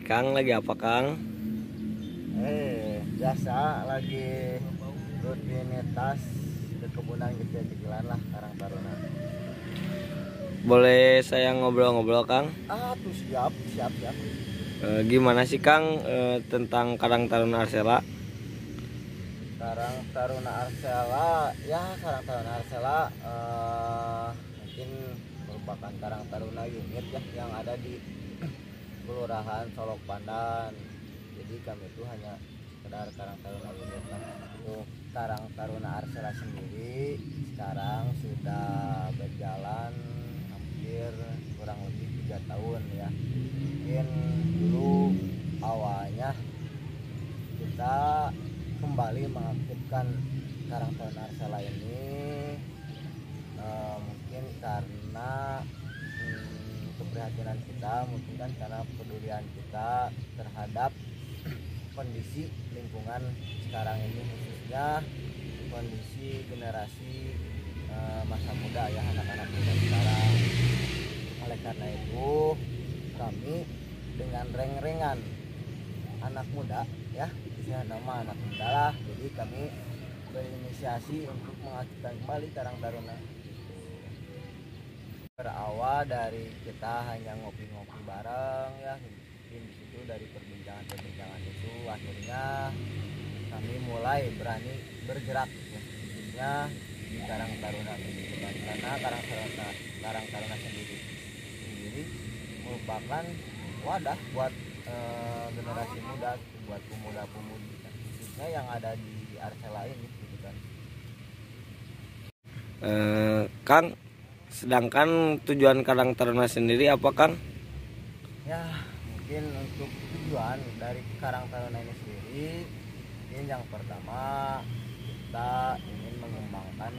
Kang lagi apa Kang? Biasa lagi rutinitas kekebunan gitu ya, cicilan lah Karang Taruna. Boleh saya ngobrol-ngobrol Kang? Tuh siap. Gimana sih Kang tentang Karang Taruna Arsela? Karang Taruna Arsela, Karang Taruna Arsela mungkin merupakan Karang Taruna unit ya yang ada di Kelurahan Solok Pandan. Jadi kami itu hanya sekedar Karang Taruna unit. Untuk Karang Taruna Arsela sendiri sekarang sudah berjalan hampir kurang lebih 3 tahun ya. Mungkin dulu awalnya kita kembali mengaktifkan Karang Taruna Arsela ini mungkin karena keprihatinan kita, mungkin kan karena kepedulian kita terhadap kondisi lingkungan sekarang ini, khususnya kondisi generasi masa muda ya, anak-anak muda sekarang. Oleh karena itu kami dengan reng-rengan anak muda ya, isinya nama anak muda lah, jadi kami berinisiasi untuk mengaktifkan kembali Karang Taruna. Berawal dari kita hanya ngopi-ngopi bareng ya, mungkin di situ dari perbincangan itu akhirnya kami mulai berani bergerak ya, khususnya di Karang Taruna sendiri. Karena Karang Taruna sendiri merupakan wadah buat generasi muda, buat pemuda-pemudi khususnya yang ada di Arsela ini gitu kan. Kang, sedangkan tujuan Karang Taruna sendiri apa Kang? Ya mungkin untuk tujuan dari Karang Taruna ini sendiri, mungkin yang pertama kita ingin mengembangkan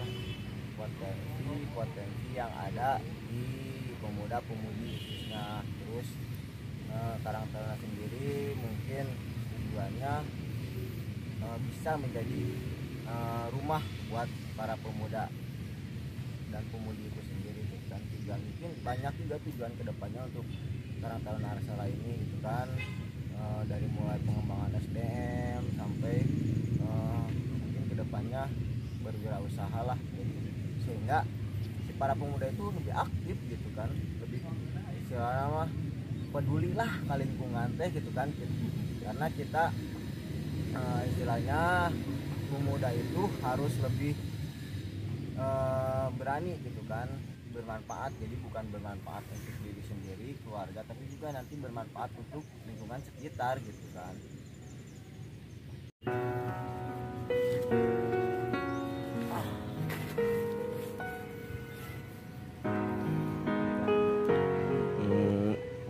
potensi yang ada di pemuda-pemudi khususnya. Terus Karang Taruna sendiri mungkin tujuannya bisa menjadi rumah buat para pemuda dan pemudi itu sendiri, dan tujuan mungkin banyak juga tujuan kedepannya untuk Karang Taruna Arsela ini gitu kan, dari mulai pengembangan SDM sampai mungkin kedepannya berwirausaha lah, jadi sehingga si para pemuda itu lebih aktif gitu kan, lebih istilahnya mah peduli lah ke lingkungan teh gitu kan, karena kita istilahnya pemuda itu harus lebih berani gitu kan, bermanfaat. Jadi bukan bermanfaat untuk diri sendiri, keluarga, tapi juga nanti bermanfaat untuk lingkungan sekitar gitu kan.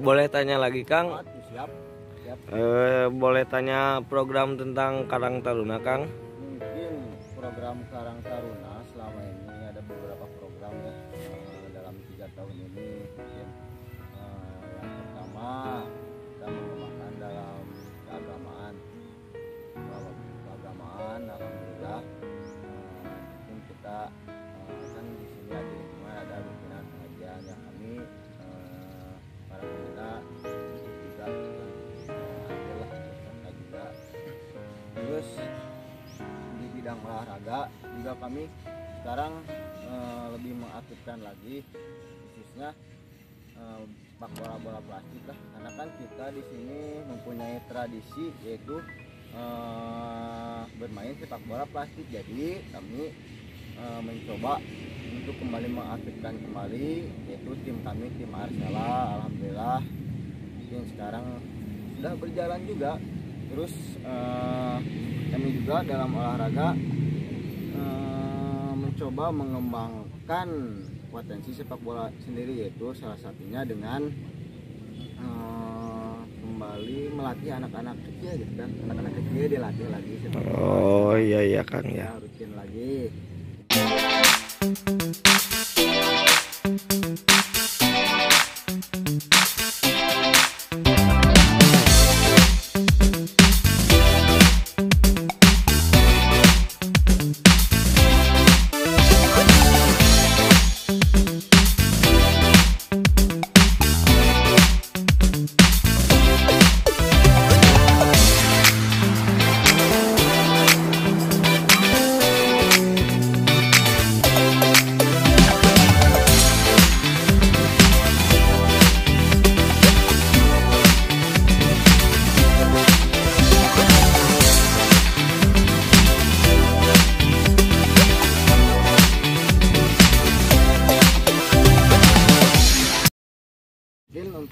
Boleh tanya lagi Kang? Siap. Boleh tanya program tentang Karang Taruna Kang? Mungkin program Karang Taruna selama ini ada beberapa program ya dalam 3 tahun ini. Mungkin yang pertama kita mengembangkan dalam keagamaan. Kalau keagamaan alhamdulillah mungkin kita kan di sini ada lingkungan, ada bimbingan pengajian yang kami para pemuda juga adalah peserta juga. Terus di bidang olahraga juga kami sekarang lebih mengaktifkan lagi, khususnya sepak bola plastik lah, karena kan kita di sini mempunyai tradisi yaitu bermain sepak bola plastik. Jadi kami mencoba untuk kembali mengaktifkan kembali, yaitu tim kami, tim Arsela. Alhamdulillah mungkin sekarang sudah berjalan juga. Terus kami juga dalam olahraga mencoba mengembangkan potensi sepak bola sendiri, yaitu salah satunya dengan kembali melatih anak-anak kecil gitu kan. Anak-anak kecil dilatih lagi sepak bola. Oh iya Kang ya. Rutin lagi.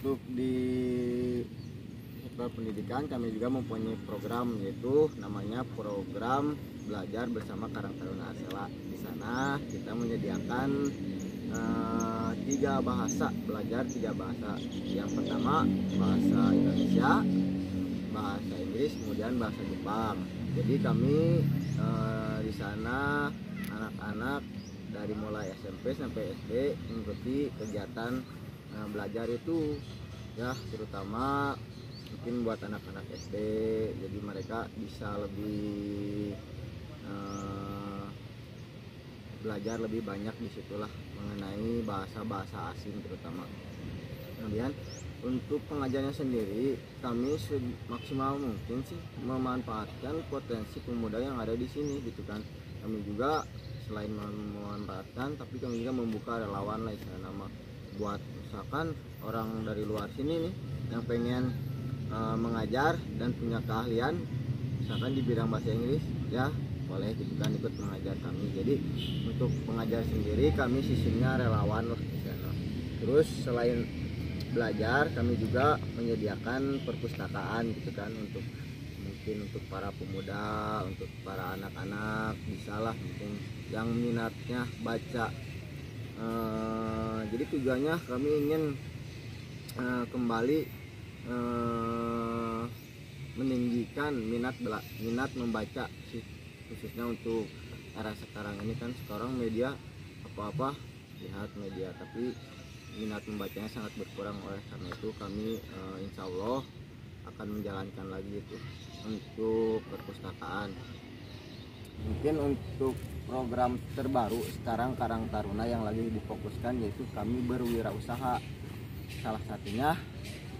untuk di sektor pendidikan kami juga mempunyai program, yaitu namanya program belajar bersama Karang Taruna Asela. Di sana kita menyediakan 3 bahasa, belajar 3 bahasa. Yang pertama bahasa Indonesia, bahasa Inggris, kemudian bahasa Jepang. Jadi kami di sana anak-anak dari mulai SMP sampai SD mengikuti kegiatan belajar itu ya, terutama mungkin buat anak-anak SD, jadi mereka bisa lebih belajar lebih banyak disitulah mengenai bahasa-bahasa asing terutama. Kemudian untuk pengajarnya sendiri kami maksimal mungkin sih memanfaatkan potensi pemuda yang ada di sini gitu kan. Kami juga selain memanfaatkan, tapi kami juga membuka relawan lah istilah nama, buat misalkan orang dari luar sini nih yang pengen mengajar dan punya keahlian misalkan di bidang bahasa Inggris ya, boleh gitu kan ikut mengajar kami. Jadi untuk pengajar sendiri kami sistemnya relawan lah di sana. Terus selain belajar kami juga menyediakan perpustakaan gitu kan, untuk mungkin untuk para pemuda, untuk para anak-anak bisalah mungkin yang minatnya baca. Jadi tujuannya kami ingin kembali meninggikan minat membaca sih, khususnya untuk era sekarang ini kan. Sekarang media apa-apa lihat media, tapi minat membacanya sangat berkurang. Oleh karena itu kami insya Allah akan menjalankan lagi itu untuk perpustakaan. Mungkin untuk program terbaru sekarang Karang Taruna yang lagi difokuskan yaitu kami berwirausaha. Salah satunya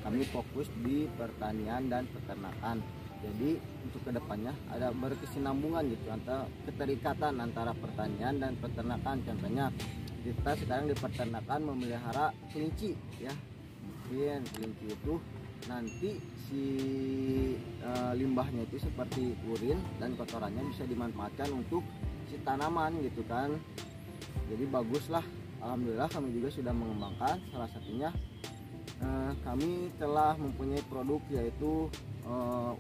kami fokus di pertanian dan peternakan. Jadi untuk kedepannya ada berkesinambungan gitu, antara keterikatan antara pertanian dan peternakan. Contohnya kita sekarang di peternakan memelihara kelinci ya. Mungkin kelinci itu nanti si limbahnya itu seperti urin dan kotorannya bisa dimanfaatkan untuk si tanaman gitu kan. Jadi baguslah, alhamdulillah kami juga sudah mengembangkan. Salah satunya kami telah mempunyai produk yaitu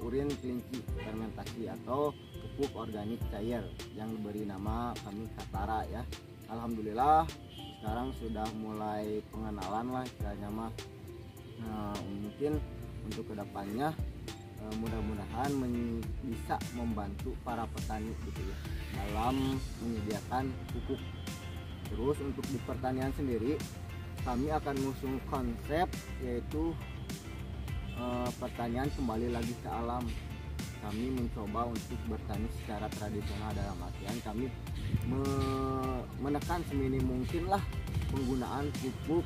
urin kelinci fermentasi atau pupuk organik cair yang diberi nama kami Katara ya. Alhamdulillah sekarang sudah mulai pengenalan lah istilahnya mah. Mungkin untuk kedepannya mudah-mudahan bisa membantu para petani gitu ya dalam menyediakan pupuk. Terus untuk di pertanian sendiri kami akan mengusung konsep yaitu pertanian kembali lagi ke alam. Kami mencoba untuk bertani secara tradisional, dalam artian kami menekan seminim mungkin lah penggunaan pupuk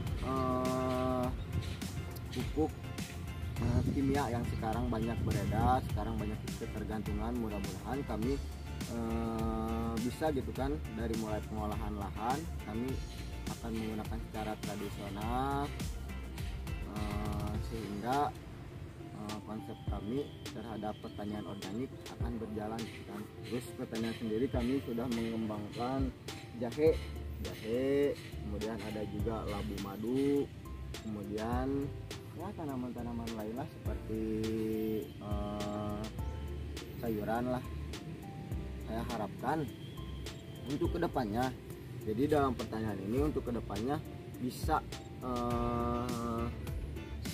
kimia yang sekarang banyak beredar, sekarang banyak ketergantungan. Mudah-mudahan kami bisa gitu kan, dari mulai pengolahan lahan kami akan menggunakan secara tradisional sehingga konsep kami terhadap pertanian organik akan berjalan kan. Terus pertanian sendiri kami sudah mengembangkan jahe, kemudian ada juga labu madu, kemudian ya tanaman-tanaman lain lah seperti sayuran lah. Saya harapkan untuk kedepannya, jadi dalam pertanian ini untuk kedepannya bisa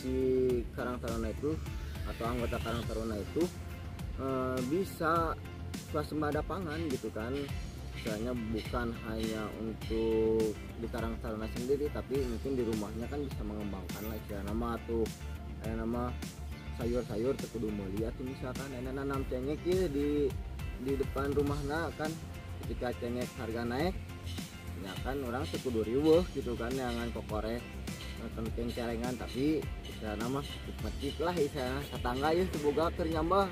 si Karang Taruna itu atau anggota Karang Taruna itu bisa swasembada pangan gitu kan. Misalnya bukan hanya untuk di Karang Taruna sendiri, tapi mungkin di rumahnya kan bisa mengembangkan lah istilah nama tuh kayak nama sayur-sayur kudu meuli atau misalkan nanam cengek ya di depan rumahnya kan. Ketika cengek harga naik ya kan orang kudu riweuh gitu kan, jangan kokore penting celengan, tapi istilah nama metik lah istilah tetangga ya semoga ternyambah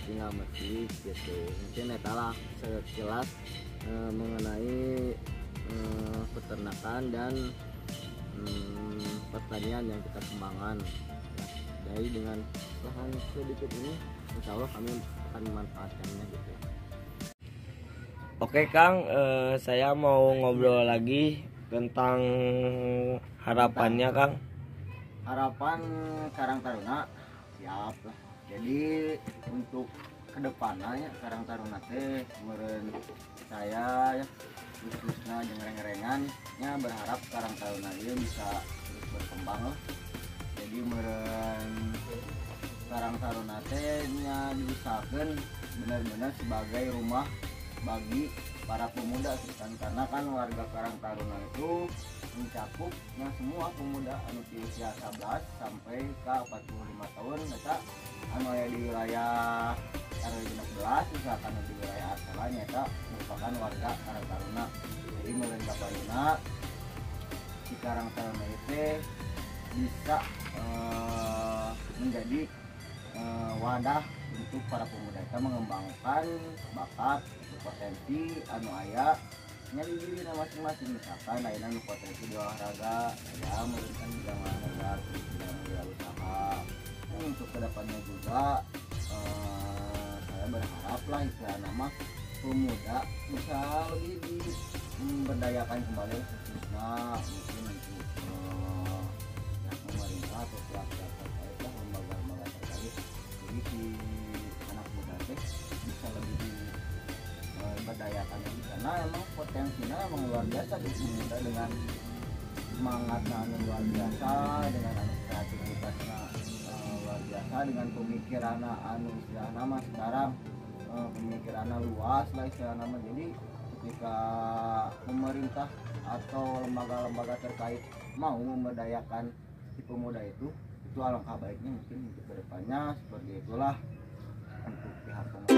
tinggal metik gitu. Mungkin etalah sekilas mengenai peternakan dan pertanian yang kita kembangkan ya. Jadi dengan lahan sedikit ini insya Allah kami akan memanfaatkannya gitu. Oke Kang, saya mau ngobrol lagi tentang harapannya Kang. harapan Karang Taruna siap lah. Jadi untuk kedepannya Karang Taruna teh meureun saya ya khususnya jeung reng-rengannya berharap Karang Taruna ieu bisa terus berkembang lah. Jadi meureun Karang Taruna teh nya diusahakeun benar-benar sebagai rumah bagi para pemuda kan, karena kan warga Karang Taruna itu mencakupnya semua pemuda anu ti usia 11 sampai ke 45 tahun eta anu aya di wilayah RW 16 misalkan di wilayah asalnya eta merupakan warga Karang Taruna. Jadi meureun kabaruna di Karang Taruna itu bisa menjadi wadah untuk para pemuda kita mengembangkan bakat potensi anu aya nya di diri masing-masing. Misalkan lain anu potensi di olahraga ya mungkin bidang olahraga terus bidang usaha. Untuk kedepannya juga saya berharap lah istilahnya nama pemuda bisa lebih diberdayakan kembali khususnya mungkin untuk pihak pemerintah atau pihak-pihak terkait lah, lembaga-lembaga terkait. Jadi si anak muda teh bisa lebih diberdayakan lagi karena emang potensinya emang luar biasa di pemuda dengan semangatnya anu luar biasa, dengan anu kreativitasnya luar biasa, dengan pemikiran anu istilah nama sekarang pemikiran luas lah istilah nama. Jadi ketika pemerintah atau lembaga-lembaga terkait mau memberdayakan si pemuda itu alangkah baiknya mungkin untuk kedepannya seperti itulah untuk pihak pemerintah.